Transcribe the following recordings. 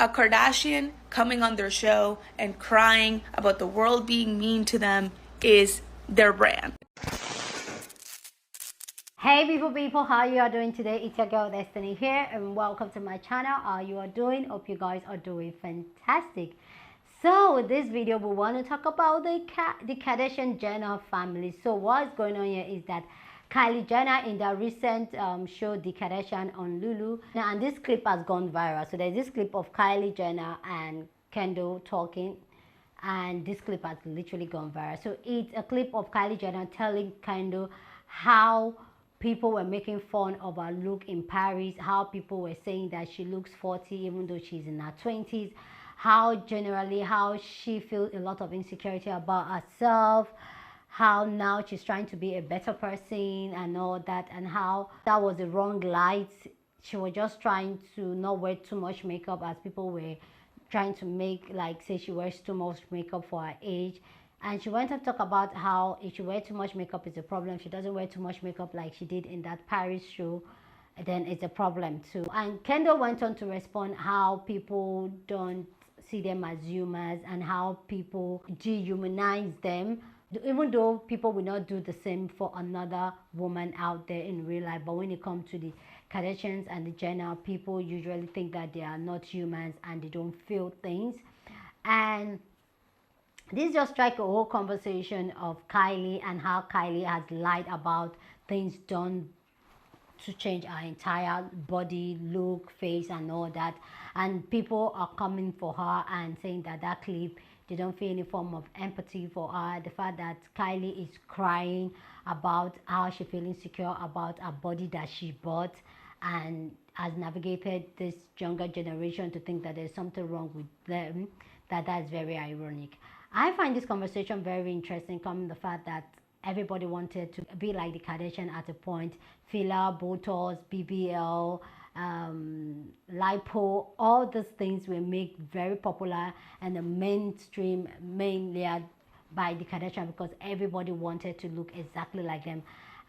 A Kardashian coming on their show and crying about the world being mean to them is their brand. Hey people, how you are doing today? It's your girl Destiny here and welcome to my channel. How you are doing? Hope you guys are doing fantastic. So with this video we want to talk about the Kardashian Jenner family. So what's going on here is that Kylie Jenner in the recent show The Kardashian on Lulu, and this clip has gone viral. So there's this clip of Kylie Jenner and Kendall talking, and this clip has literally gone viral. So it's a clip of Kylie Jenner telling Kendall how people were making fun of her look in Paris, how people were saying that she looks 40 even though she's in her 20s, how she feels a lot of insecurity about herself, how now she's trying to be a better person and all that, and how that was the wrong light. She was just trying to not wear too much makeup, as people were trying to make say she wears too much makeup for her age. And she went on to talk about how if she wears too much makeup is a problem. If she doesn't wear too much makeup like she did in that Paris show, then it's a problem too. And Kendall went on to respond how people don't see them as humans and how people dehumanize them, even though people will not do the same for another woman out there in real life. But when it comes to the Kardashians and the Jenner, people usually think that they are not humans and they don't feel things. And this just strike a whole conversation of Kylie and how Kylie has lied about things done to change her entire body, look, face and all that. And people are coming for her and saying that that clip, they don't feel any form of empathy for her. The fact that Kylie is crying about how she feels insecure about her body that she bought and has navigated this younger generation to think that there's something wrong with them, that's very ironic. I find this conversation very interesting, coming the fact that everybody wanted to be like the Kardashian at a point. Filler, Botox, BBL, lipo, all these things were made very popular and the mainstream mainly by the Kardashian because everybody wanted to look exactly like them.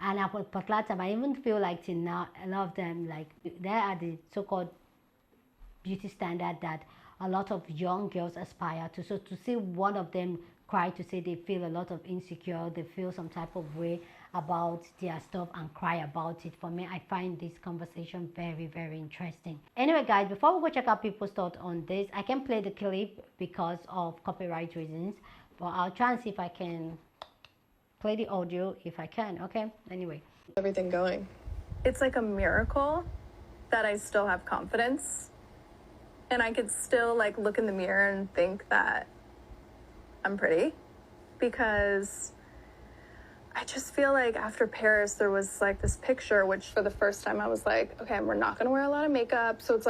And at a particular time, I even feel like till now, a lot of them, they are the so-called beauty standard that a lot of young girls aspire to. So to see one of them cry to say they feel a lot of insecure, they feel some type of way about their stuff and cry about it, for me, I find this conversation very, very interesting. Anyway guys, before we go check out people's thoughts on this, I can play the clip because of copyright reasons, but I'll try and see if I can play the audio if I can. Okay, anyway, everything going. It's like a miracle that I still have confidence and I could still look in the mirror and think that I'm pretty, because I just feel like after Paris there was this picture which for the first time I was like, okay, we're not gonna wear a lot of makeup, so it's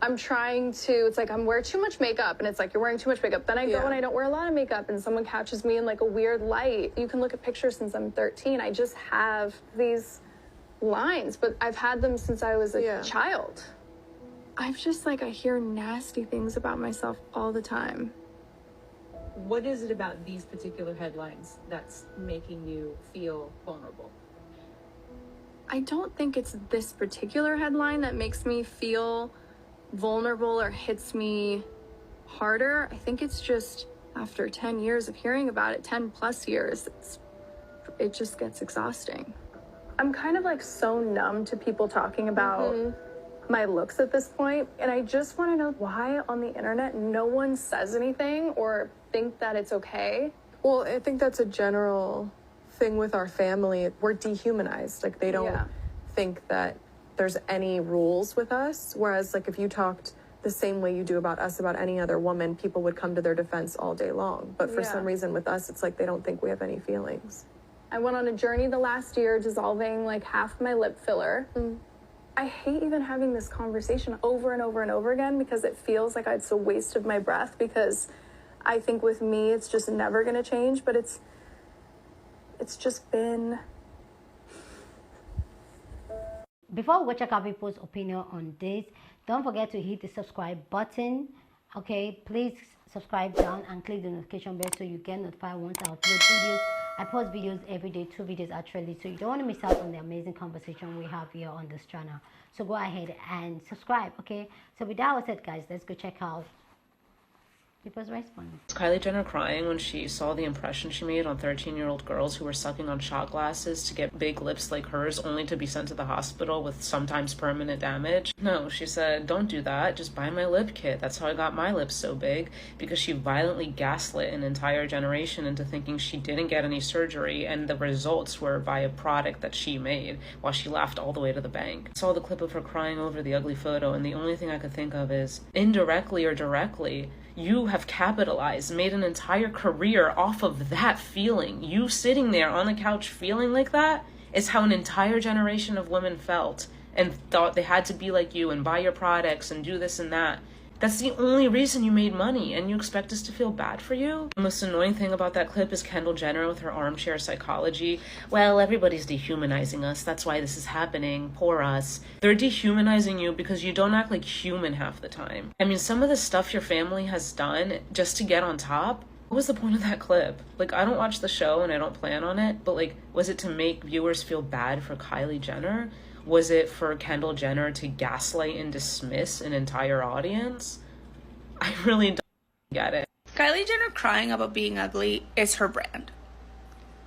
I'm trying to, I'm wearing too much makeup, and it's you're wearing too much makeup. Then I go and I don't wear a lot of makeup and someone catches me in a weird light. You can look at pictures since I'm 13. I just have these lines, but I've had them since I was a child. I've just I hear nasty things about myself all the time. What is it about these particular headlines that's making you feel vulnerable? I don't think it's this particular headline that makes me feel vulnerable or hits me harder. I think it's just after 10 years of hearing about it, 10 plus years, it just gets exhausting. I'm kind of so numb to people talking about my looks at this point, and I just want to know why on the internet no one says anything or think that it's okay. Well, I think that's a general thing with our family. We're dehumanized. They don't think that there's any rules with us, whereas if you talked the same way you do about us about any other woman, people would come to their defense all day long. But for some reason with us, it's they don't think we have any feelings. I went on a journey the last year dissolving half my lip filler. I hate even having this conversation over and over and over again because it feels like it's a waste of my breath, because I think with me it's just never going to change, but it's just been. Before we go check out people's opinion on this, don't forget to hit the subscribe button. Okay, please subscribe down and click the notification bell so you get notified once I upload videos. I post videos every day, 2 videos actually, so you don't want to miss out on the amazing conversation we have here on this channel. So go ahead and subscribe, okay? So with that said, guys, let's go check out people's response. Kylie Jenner crying when she saw the impression she made on 13-year-old girls who were sucking on shot glasses to get big lips like hers, only to be sent to the hospital with sometimes permanent damage? No, she said, don't do that, just buy my lip kit. That's how I got my lips so big, because she violently gaslit an entire generation into thinking she didn't get any surgery, and the results were by a product that she made, while she laughed all the way to the bank. I saw the clip of her crying over the ugly photo, and the only thing I could think of is, indirectly or directly, you have capitalized, made an entire career off of that feeling. You sitting there on the couch feeling like that is how an entire generation of women felt and thought they had to be like you and buy your products and do this and that. That's the only reason you made money, and you expect us to feel bad for you? The most annoying thing about that clip is Kendall Jenner with her armchair psychology. Well, everybody's dehumanizing us. That's why this is happening. Poor us. They're dehumanizing you because you don't act like human half the time. I mean, some of the stuff your family has done just to get on top, what was the point of that clip? Like, I don't watch the show and I don't plan on it, but like, was it to make viewers feel bad for Kylie Jenner? Was it for Kendall Jenner to gaslight and dismiss an entire audience? I really don't get it. Kylie Jenner crying about being ugly is her brand.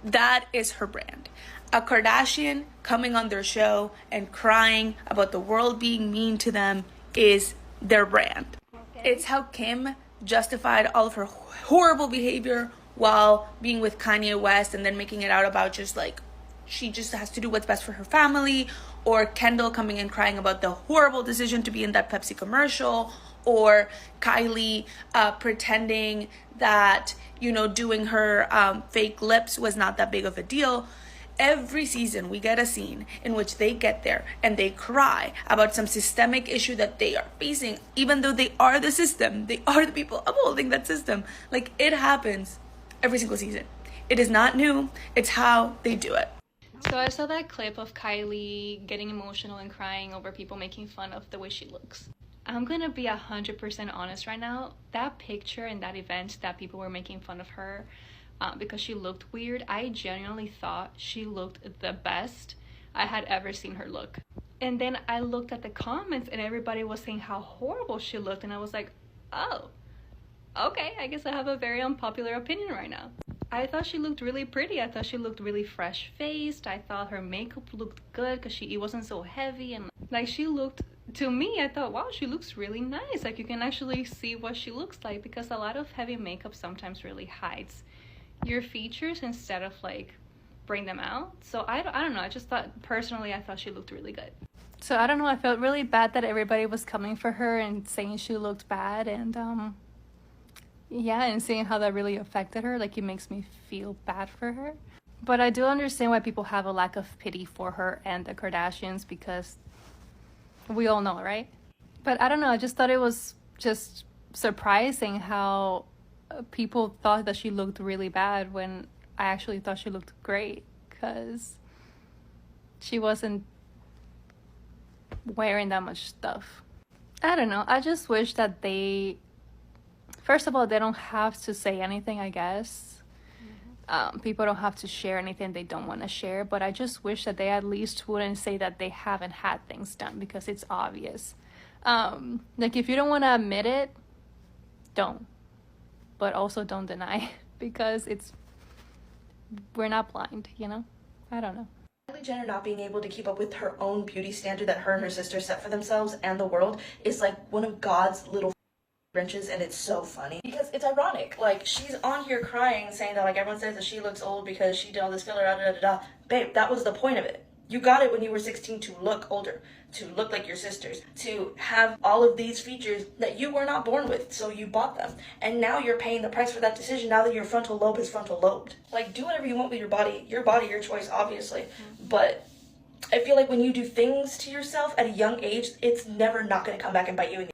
That is her brand. A Kardashian coming on their show and crying about the world being mean to them is their brand. Okay. It's how Kim justified all of her horrible behavior while being with Kanye West and then making it out about just like she just has to do what's best for her family, or Kendall coming and crying about the horrible decision to be in that Pepsi commercial, or Kylie pretending that, you know, doing her fake lips was not that big of a deal. Every season we get a scene in which they get there and they cry about some systemic issue that they are facing, even though they are the system. They are the people upholding that system. Like, it happens every single season. It is not new. It's how they do it. So I saw that clip of Kylie getting emotional and crying over people making fun of the way she looks. I'm gonna be 100% honest right now. That picture and that event that people were making fun of her because she looked weird, I genuinely thought she looked the best I had ever seen her look. And then I looked at the comments and everybody was saying how horrible she looked, and I was like, oh, okay, I guess I have a very unpopular opinion right now. I thought she looked really pretty. I thought she looked really fresh-faced. I thought her makeup looked good because it wasn't so heavy, and like she looked, to me, I thought, wow, she looks really nice. Like, you can actually see what she looks like, because a lot of heavy makeup sometimes really hides your features instead of like bring them out. So I don't know, I just thought, personally, I thought she looked really good. So I don't know, I felt really bad that everybody was coming for her and saying she looked bad, and yeah, and seeing how that really affected her, like, it makes me feel bad for her. But I do understand why people have a lack of pity for her and the Kardashians, because we all know, right? But I don't know, I just thought it was just surprising how people thought that she looked really bad when I actually thought she looked great, because she wasn't wearing that much stuff. I don't know, I just wish that they, first of all, they don't have to say anything, I guess. People don't have to share anything they don't want to share, but I just wish that they at least wouldn't say that they haven't had things done, because it's obvious. Like, if you don't want to admit it, don't. But also don't deny, because we're not blind, you know? I don't know. Kylie Jenner not being able to keep up with her own beauty standard that her and her sister set for themselves and the world is like one of God's little wrenches, and it's so funny because it's ironic. Like, she's on here crying, saying that like everyone says that she looks old because she did all this filler, da da da da. Babe, that was the point of it. You got it when you were 16 to look older, to look like your sisters, to have all of these features that you were not born with, so you bought them. And now you're paying the price for that decision now that your frontal lobe is frontal lobed. Like, do whatever you want with your body, your choice, obviously. But I feel like when you do things to yourself at a young age, it's never not going to come back and bite you in the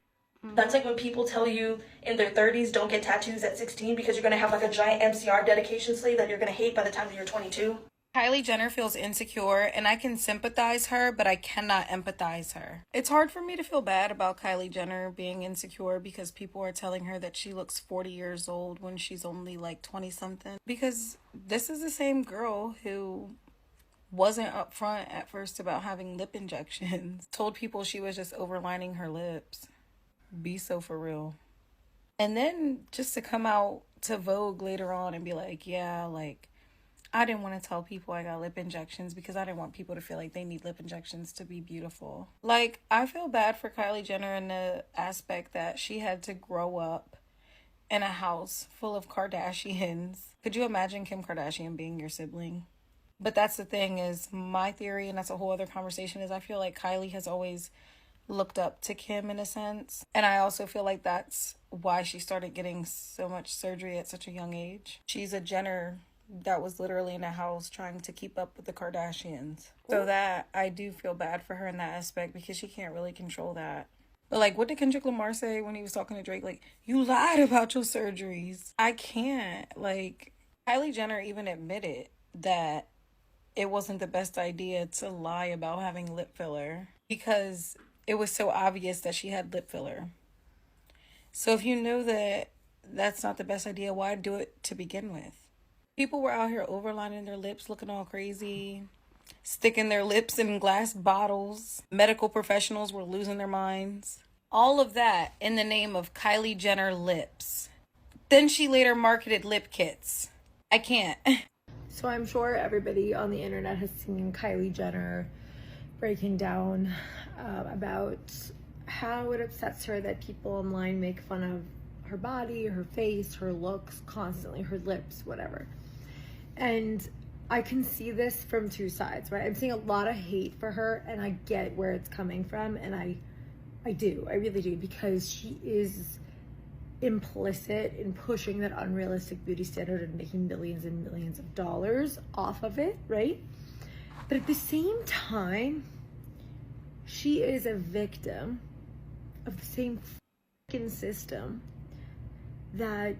That's like when people tell you in their 30s don't get tattoos at 16 because you're going to have like a giant MCR dedication sleeve that you're going to hate by the time that you're 22. Kylie Jenner feels insecure, and I can sympathize her, but I cannot empathize her. It's hard for me to feel bad about Kylie Jenner being insecure because people are telling her that she looks 40 years old when she's only like 20 something. Because this is the same girl who wasn't upfront at first about having lip injections. Told people she was just overlining her lips. Be so for real. And then just to come out to Vogue later on and be like, yeah, like, I didn't want to tell people I got lip injections because I didn't want people to feel like they need lip injections to be beautiful. Like, I feel bad for Kylie Jenner in the aspect that she had to grow up in a house full of Kardashians. Could you imagine Kim Kardashian being your sibling? But that's the thing is, my theory, and that's a whole other conversation, is I feel like Kylie has always looked up to Kim in a sense. And I also feel like that's why she started getting so much surgery at such a young age. She's a Jenner that was literally in a house trying to keep up with the Kardashians. So that, I do feel bad for her in that aspect because she can't really control that. But like, what did Kendrick Lamar say when he was talking to Drake? Like, you lied about your surgeries. I can't. Like, Kylie Jenner even admitted that it wasn't the best idea to lie about having lip filler because it was so obvious that she had lip filler. So if you know that that's not the best idea, why do it to begin with? People were out here overlining their lips, looking all crazy, sticking their lips in glass bottles. Medical professionals were losing their minds. All of that in the name of Kylie Jenner lips. Then she later marketed lip kits. I can't. So I'm sure everybody on the internet has seen Kylie Jenner breaking down about how it upsets her that people online make fun of her body, her face, her looks constantly, her lips, whatever. And I can see this from two sides, right? I'm seeing a lot of hate for her, and I get where it's coming from, and I really do, because she is implicit in pushing that unrealistic beauty standard and making millions and millions of dollars off of it, right? But at the same time, she is a victim of the same fucking system that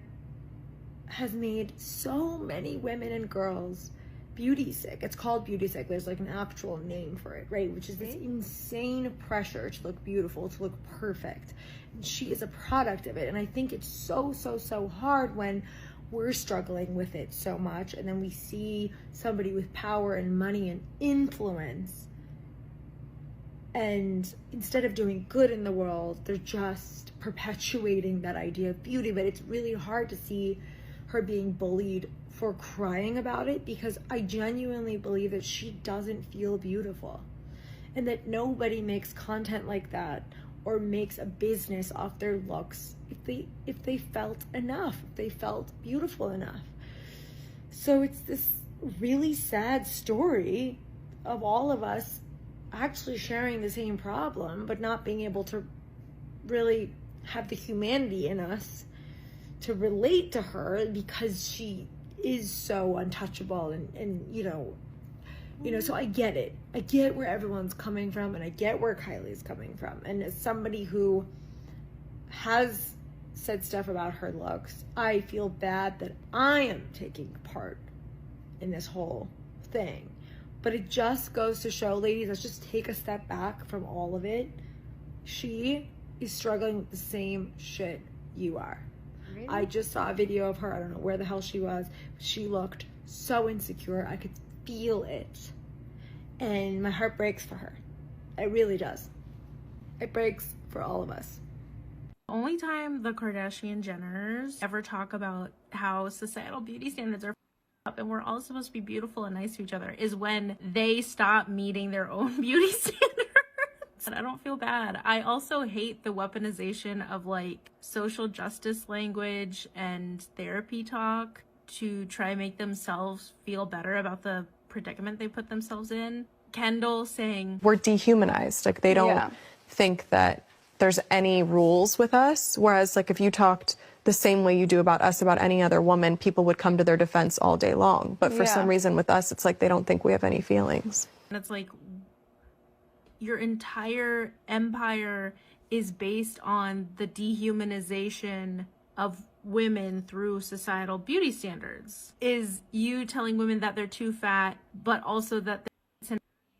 has made so many women and girls beauty sick. It's called beauty sick. There's like an actual name for it, right? Which is this insane pressure to look beautiful, to look perfect. And she is a product of it. And I think it's so hard when we're struggling with it so much, and then we see somebody with power and money and influence, and instead of doing good in the world, they're just perpetuating that idea of beauty. But it's really hard to see her being bullied for crying about it, because I genuinely believe that she doesn't feel beautiful, and that nobody makes content like that or makes a business off their looks if they felt enough, if they felt beautiful enough. So it's this really sad story of all of us actually sharing the same problem, but not being able to really have the humanity in us to relate to her, because she is so untouchable, and you know, so I get it. I get where everyone's coming from, and I get where Kylie's coming from. And as somebody who has said stuff about her looks, I feel bad that I am taking part in this whole thing. But it just goes to show, ladies, let's just take a step back from all of it. She is struggling with the same shit you are. Really? I just saw a video of her. I don't know where the hell she was. She looked so insecure. I could feel it. And my heart breaks for her. It really does. It breaks for all of us. The only time the Kardashian Jenners ever talk about how societal beauty standards are up and we're all supposed to be beautiful and nice to each other is when they stop meeting their own beauty standards. And I don't feel bad. I also hate the weaponization of like social justice language and therapy talk to try and make themselves feel better about the predicament they put themselves in. Kendall saying, we're dehumanized. Like, they don't think that there's any rules with us. Whereas, like, if you talked the same way you do about us, about any other woman, people would come to their defense all day long. But for some reason with us, it's like they don't think we have any feelings. and it's like your entire empire is based on the dehumanization of women through societal beauty standards. Is you telling women that they're too fat, but also that they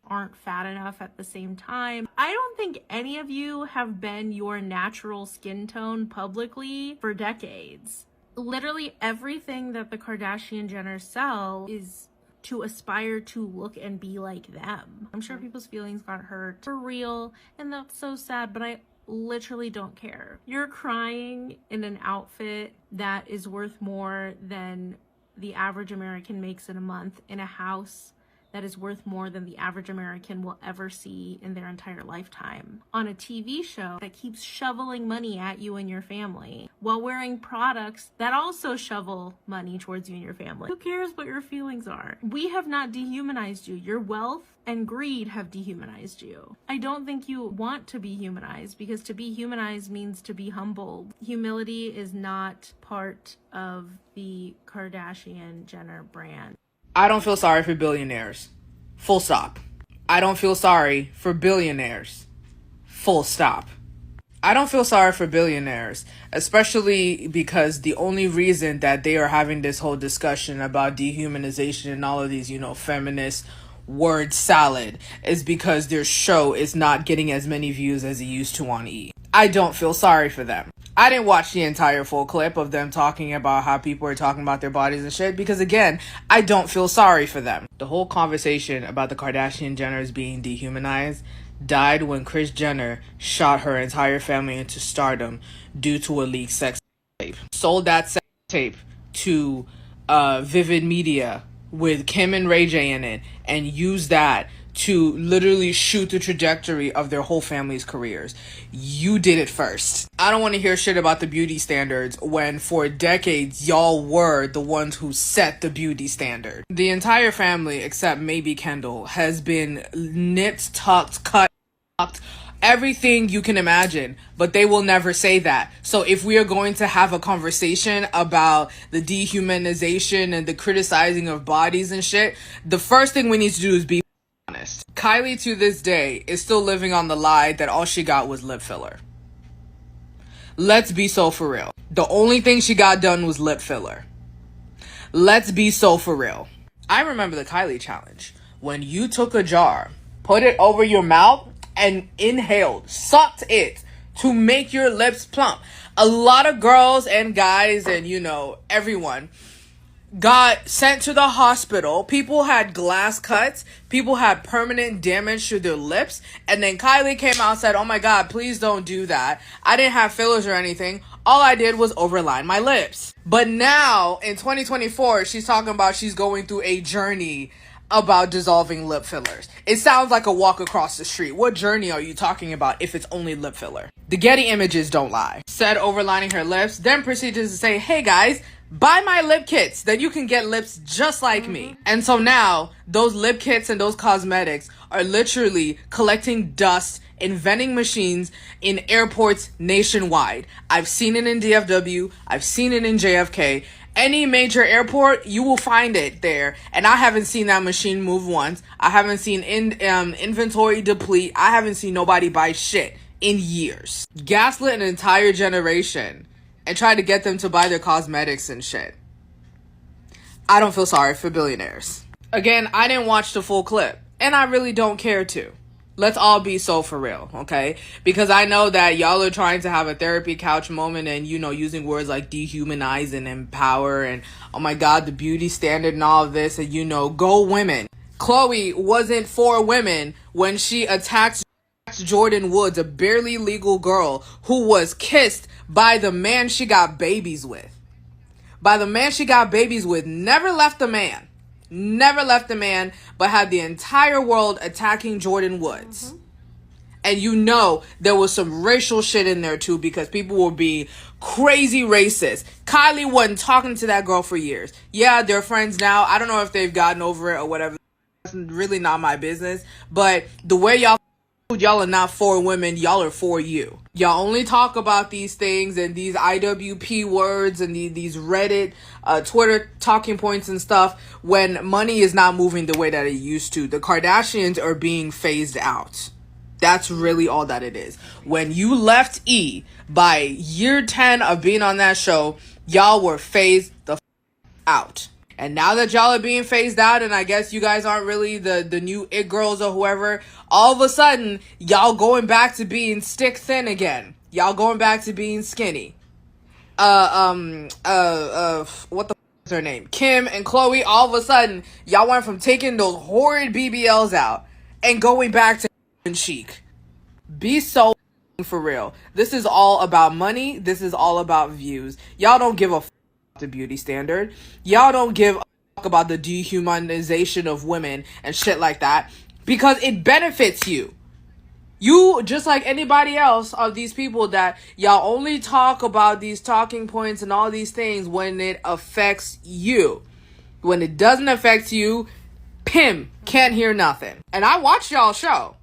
aren't fat enough at the same time. I don't think any of you have been your natural skin tone publicly for decades. Literally everything that the Kardashian Jenners sell is to aspire to look and be like them. I'm sure people's feelings got hurt for real, and that's so sad, but I literally don't care. You're crying in an outfit that is worth more than the average American makes in a month, in a house that is worth more than the average American will ever see in their entire lifetime, on a TV show that keeps shoveling money at you and your family, while wearing products that also shovel money towards you and your family. Who cares what your feelings are? We have not dehumanized you. Your wealth and greed have dehumanized you. I don't think you want to be humanized, because to be humanized means to be humbled. Humility is not part of the Kardashian Jenner brand. I don't feel sorry for billionaires. Full stop. I don't feel sorry for billionaires. Full stop. I don't feel sorry for billionaires, especially because the only reason that they are having this whole discussion about dehumanization and all of these, feminist word salad is because their show is not getting as many views as it used to on E! I don't feel sorry for them. I didn't watch the entire full clip of them talking about how people are talking about their bodies and shit, because again, I don't feel sorry for them. The whole conversation about the Kardashian Jenners being dehumanized died when Kris Jenner shot her entire family into stardom due to a leaked sex tape. Sold that sex tape to Vivid Media with Kim and Ray J in it, and used that to literally shoot the trajectory of their whole family's careers. You did it first. I don't want to hear shit about the beauty standards when for decades y'all were the ones who set the beauty standard. The entire family, except maybe Kendall, has been nipped, tucked, cut, everything you can imagine, but they will never say that. So if we are going to have a conversation about the dehumanization and the criticizing of bodies and shit, the first thing we need to do is be honest. Kylie to this day is still living on the lie that all she got was lip filler. Let's be so for real. The only thing she got done was lip filler. Let's be so for real. I remember the Kylie challenge, when you took a jar, put it over your mouth, and inhaled, sucked it to make your lips plump. A lot of girls and guys and, everyone got sent to the hospital. People had glass cuts. People had permanent damage to their lips. And then Kylie came out and said, oh my God, please don't do that. I didn't have fillers or anything. All I did was overline my lips. But now in 2024, she's talking about she's going through a journey about dissolving lip fillers. It sounds like a walk across the street. What journey are you talking about if it's only lip filler? The Getty images don't lie. Said overlining her lips, then proceeded to say, hey guys, buy my lip kits, then you can get lips just like me. And so now those lip kits and those cosmetics are literally collecting dust in vending machines in airports nationwide. I've seen it in DFW. I've seen it in JFK. Any major airport, you will find it there. And I haven't seen that machine move once. I haven't seen inventory deplete. I haven't seen nobody buy shit in years. Gaslit an entire generation and try to get them to buy their cosmetics and shit. I don't feel sorry for billionaires. Again, I didn't watch the full clip, and I really don't care to. Let's all be so for real, okay? Because I know that y'all are trying to have a therapy couch moment and, using words like dehumanize and empower and, oh my God, the beauty standard and all of this and, go women. Khloe wasn't for women when she attacked Jordan Woods, a barely legal girl who was kissed by the man she got babies with. Never left the man. Never left the man, but had the entire world attacking Jordan Woods. And there was some racial shit in there too, because people were being crazy racist. Kylie wasn't talking to that girl for years. Yeah, they're friends now. I don't know if they've gotten over it or whatever. That's really not my business. But the way y'all are not for women, y'all are for you. Y'all only talk about these things and these IWP words and these Reddit, Twitter talking points and stuff when money is not moving the way that it used to. The Kardashians are being phased out. That's really all that it is. When you left E, by year 10 of being on that show, y'all were phased the out. And now that y'all are being phased out, and I guess you guys aren't really the new it girls or whoever, all of a sudden, y'all going back to being stick thin again. Y'all going back to being skinny. What the is her name? Kim and Chloe, all of a sudden, y'all went from taking those horrid BBLs out and going back to chic. Be so for real. This is all about money. This is all about views. Y'all don't give a the beauty standard. Y'all don't give a about the dehumanization of women and shit like that because it benefits you. You, just like anybody else of these people that y'all only talk about these talking points and all these things when it affects you. When it doesn't affect you, Pim can't hear nothing. And I watched y'all show.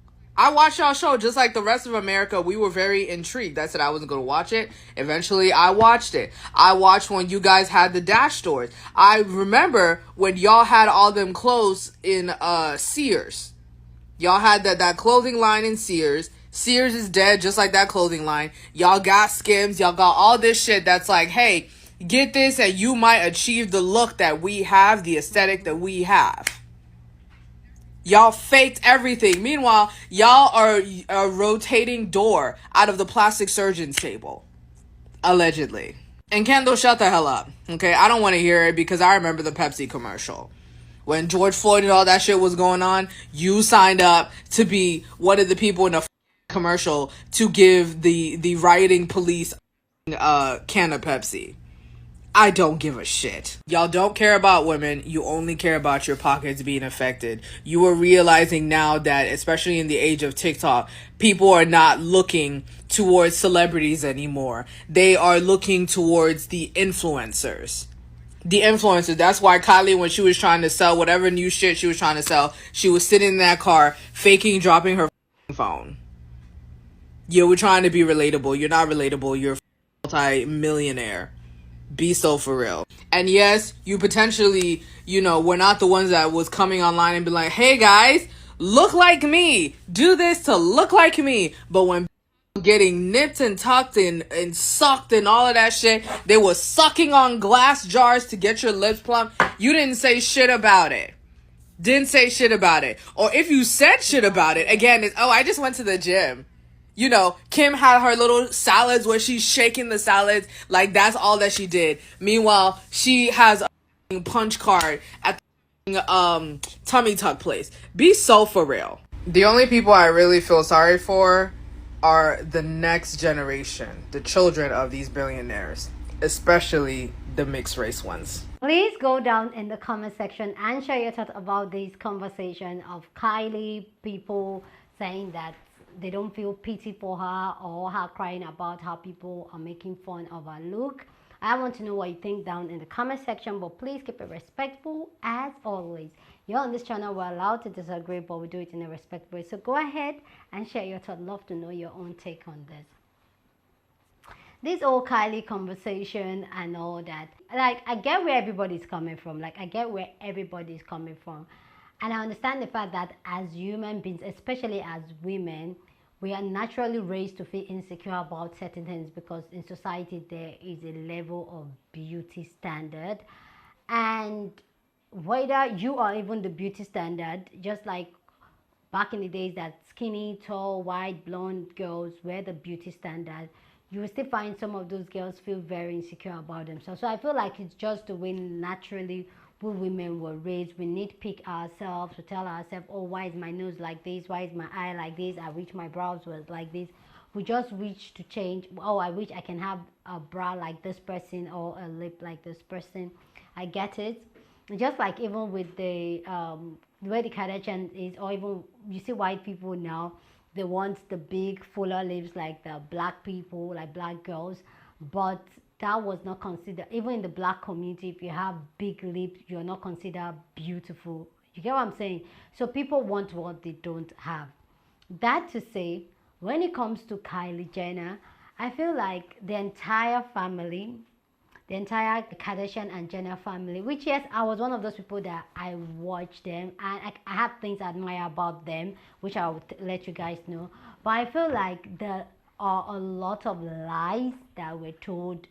Just like the rest of America. We were very intrigued. I said I wasn't going to watch it. Eventually, I watched it. I watched when you guys had the Dash stores. I remember when y'all had all them clothes in Sears. Y'all had that clothing line in Sears. Sears is dead, just like that clothing line. Y'all got Skims. Y'all got all this shit that's like, hey, get this and you might achieve the look that we have, the aesthetic that we have. Y'all faked everything. Meanwhile, y'all are a rotating door out of the plastic surgeon's table. Allegedly. And Kendall, shut the hell up. Okay, I don't want to hear it because I remember the Pepsi commercial. When George Floyd and all that shit was going on, you signed up to be one of the people in the commercial to give the rioting police a can of Pepsi. I don't give a shit. Y'all don't care about women. You only care about your pockets being affected. You are realizing now that, especially in the age of TikTok, people are not looking towards celebrities anymore. They are looking towards the influencers. That's why Kylie, when she was trying to sell whatever new shit she was trying to sell, she was sitting in that car faking dropping her phone. You were trying to be relatable. You're not relatable. You're a multi-millionaire. Be so for real. And yes, you potentially, we're not the ones that was coming online and be like, hey guys, look like me. Do this to look like me. But when getting nipped and tucked and sucked and all of that shit, they were sucking on glass jars to get your lips plump. You didn't say shit about it. Or if you said shit about it, again, it's, I just went to the gym. Kim had her little salads where she's shaking the salads like that's all that she did. Meanwhile, she has a punch card at the tummy tuck place. Be so for real. The only people I really feel sorry for are the next generation, the children of these billionaires, especially the mixed race ones. Please go down in the comment section and share your thoughts about this conversation of Kylie, people saying that they don't feel pity for her or her crying about how people are making fun of her look. I want to know what you think down in the comment section, but please keep it respectful as always. You're on this channel, we're allowed to disagree, but we do it in a respectful way. So go ahead and share your thoughts. Love to know your own take on this. This whole Kylie conversation and all that, like, I get where everybody's coming from. And I understand the fact that as human beings, especially as women, we are naturally raised to feel insecure about certain things because in society there is a level of beauty standard. And whether you are even the beauty standard, just like back in the days that skinny, tall, white, blonde girls were the beauty standard, you will still find some of those girls feel very insecure about themselves. So I feel like it's just the way naturally we women were raised. We nitpick ourselves to tell ourselves, oh, why is my nose like this? Why is my eye like this? I wish my brows was like this. We just wish to change. Oh, I wish I can have a brow like this person or a lip like this person. I get it. Just like even with the way the Kardashian is, or even you see white people now, they want the big fuller lips like the black people, like black girls, but that was not considered. Even in the black community, if you have big lips, you're not considered beautiful. You get what I'm saying? So people want what they don't have. That to say, when it comes to Kylie Jenner, I feel like the entire family, the entire Kardashian and Jenner family, which yes, I was one of those people that I watch them and I have things I admire about them, which I will let you guys know. But I feel like there are a lot of lies that were told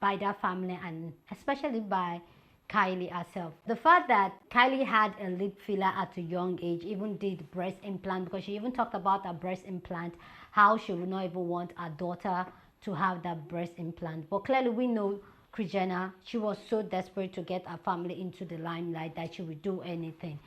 by that family, and especially by Kylie herself. The fact that Kylie had a lip filler at a young age, even did breast implant, because she even talked about a breast implant, how she would not even want her daughter to have that breast implant. But clearly we know Kris Jenner, she was so desperate to get her family into the limelight that she would do anything.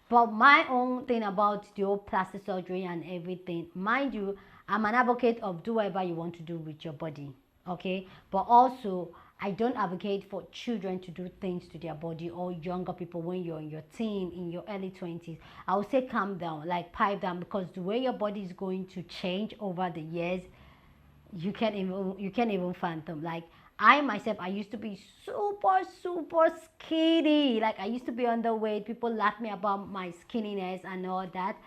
But my own thing about the whole plastic surgery and everything, mind you, I'm an advocate of do whatever you want to do with your body, okay? But also, I don't advocate for children to do things to their body, or younger people when you're in your teen, in your early 20s. I would say calm down, like pipe down, because the way your body is going to change over the years, you can't even fathom. Like I myself, I used to be super skinny. Like I used to be underweight. People laugh me about my skinniness and all that.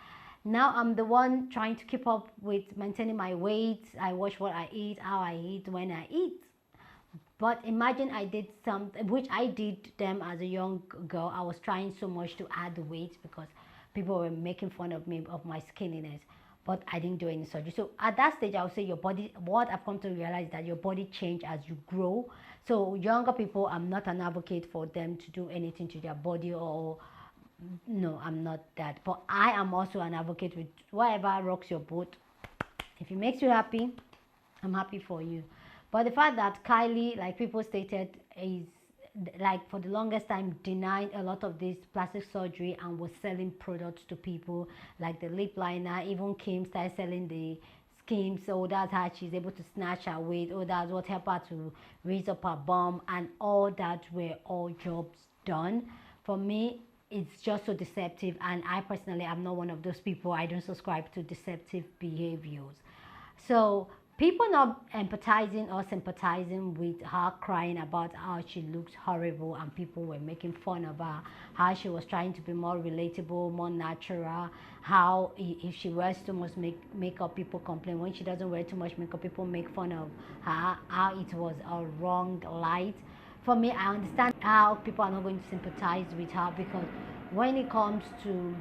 Now I'm the one trying to keep up with maintaining my weight. I watch what I eat, how I eat, when I eat. But imagine I did something, which I did them as a young girl. I was trying so much to add the weight because people were making fun of me, of my skinniness. But I didn't do any surgery. So at that stage, I would say your body, what I've come to realize, that your body change as you grow. So younger people, I'm not an advocate for them to do anything to their body, or no, I'm not that. But I am also an advocate with whatever rocks your boat. If it makes you happy, I'm happy for you. But the fact that Kylie, like people stated, is like for the longest time denying a lot of this plastic surgery and was selling products to people like the lip liner. Even Kim started selling the schemes, so that's how she's able to snatch her weight. Oh, that's what helped her to raise up her bum, and all that were all jobs done. For me, it's just so deceptive, and I personally am not one of those people. I don't subscribe to deceptive behaviors. So people not empathizing or sympathizing with her crying about how she looks horrible, and people were making fun of her, how she was trying to be more relatable, more natural, how if she wears too much makeup, people complain. When she doesn't wear too much makeup, people make fun of her, how it was a wrong light. For me, I understand how people are not going to sympathize with her, because when it comes to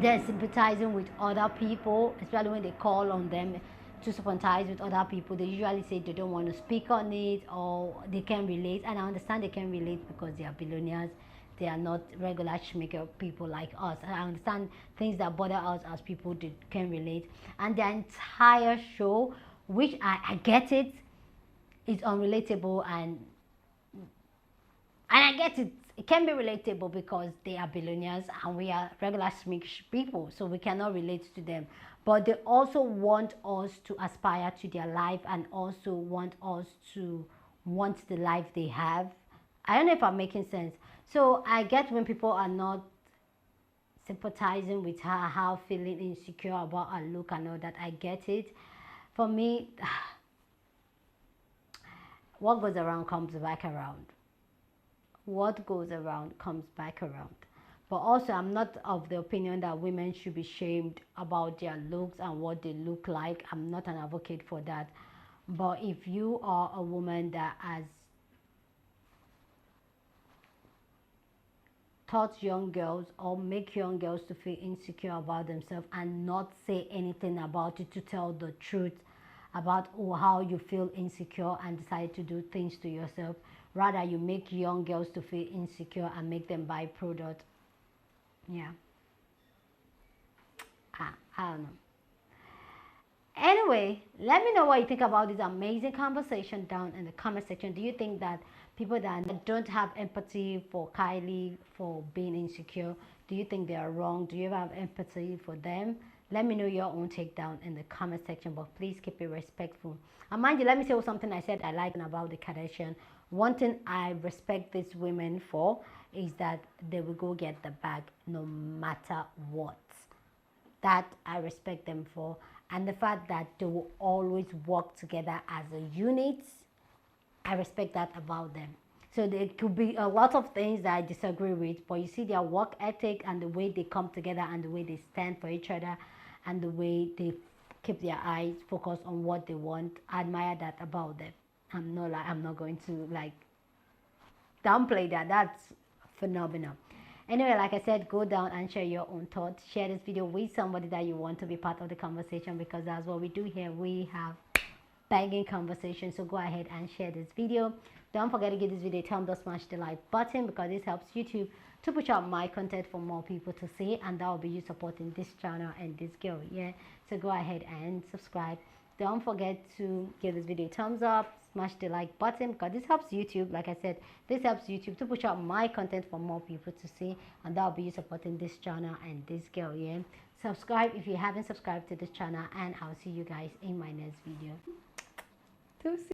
they're sympathizing with other people, especially when they call on them to sympathize with other people, they usually say they don't want to speak on it, or they can relate. And I understand they can relate because they are billionaires. They are not regular schmaker people like us. And I understand things that bother us as people, they can relate. And the entire show, which I get it, is unrelatable, and I get it. It can be relatable because they are billionaires and we are regular smish people, so we cannot relate to them. But they also want us to aspire to their life, and also want us to want the life they have. I don't know if I'm making sense. So I get when people are not sympathizing with her, how feeling insecure about her look and all that. I get it. For me, what goes around comes back around. What goes around comes back around. But also, I'm not of the opinion that women should be shamed about their looks and what they look like. I'm not an advocate for that. But if you are a woman that has taught young girls or make young girls to feel insecure about themselves and not say anything about it, to tell the truth about how you feel insecure and decide to do things to yourself, rather you make young girls to feel insecure and make them buy products. Yeah, I don't know. Anyway, let me know what you think about this amazing conversation down in the comment section. Do you think that people that don't have empathy for Kylie for being insecure, do you think they are wrong? Do you have empathy for them? Let me know your own take down in the comment section, but please keep it respectful. And mind you, let me say something I said I like about the Kardashian. One thing I respect these women for is that they will go get the bag no matter what. That I respect them for. And the fact that they will always work together as a unit, I respect that about them. So there could be a lot of things that I disagree with, but you see their work ethic and the way they come together and the way they stand for each other and the way they keep their eyes focused on what they want. I admire that about them. I'm not going to like downplay that. That's phenomenal. Anyway, like I said, go down and share your own thoughts. Share this video with somebody that you want to be part of the conversation, because that's what we do here. We have banging conversation. So go ahead and share this video. Don't forget to give this video a thumbs up, smash the like button, because this helps YouTube to push out my content for more people to see, and that will be you supporting this channel and this girl. Yeah, so go ahead and subscribe. Don't forget to give this video a thumbs up, smash the like button, because this helps YouTube. Like I said, this helps YouTube to push out my content for more people to see, and that will be you supporting this channel and this girl. Yeah, subscribe if you haven't subscribed to this channel, and I'll see you guys in my next video.